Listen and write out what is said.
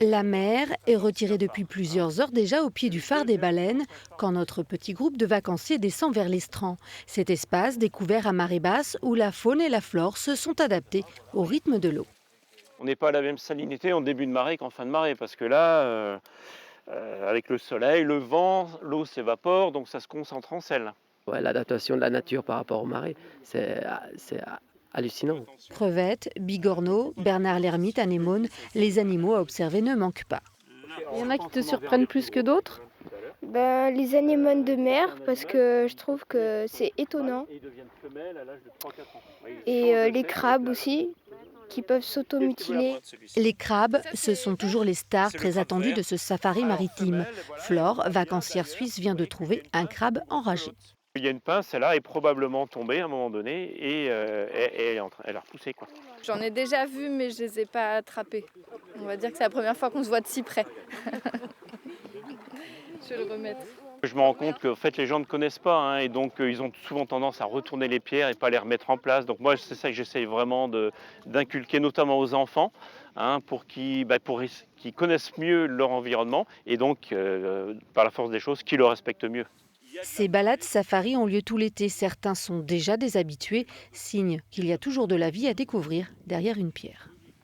La mer est retirée depuis plusieurs heures déjà au pied du phare des baleines quand notre petit groupe de vacanciers descend vers l'estran. Cet espace découvert à marée basse où la faune et la flore se sont adaptées au rythme de l'eau. On n'est pas à la même salinité en début de marée qu'en fin de marée parce que là, avec le soleil, le vent, l'eau s'évapore donc ça se concentre en sel. Ouais, l'adaptation de la nature par rapport aux marées, c'est hallucinant. Crevettes, bigorneaux, Bernard l'ermite, anémones, les animaux à observer ne manquent pas. Il y en a qui te surprennent plus que d'autres? Ben, les anémones de mer, parce que je trouve que c'est étonnant. Et les crabes aussi, qui peuvent s'automutiler. Les crabes, ce sont toujours les stars très attendues de ce safari maritime. Flore, vacancière suisse, vient de trouver un crabe enragé. Il y a une pince, elle est probablement tombée à un moment donné et elle a repoussé, quoi. J'en ai déjà vu, mais je les ai pas attrapés. On va dire que c'est la première fois qu'on se voit de si près. Je vais le remettre. Je me rends compte que en fait, les gens ne connaissent pas hein, et donc ils ont souvent tendance à retourner les pierres et pas les remettre en place. Donc moi, c'est ça que j'essaye vraiment d'inculquer, notamment aux enfants, hein, qu'ils connaissent mieux leur environnement et donc, par la force des choses, qu'ils le respectent mieux. Ces balades safari ont lieu tout l'été. Certains sont déjà des habitués, signe qu'il y a toujours de la vie à découvrir derrière une pierre.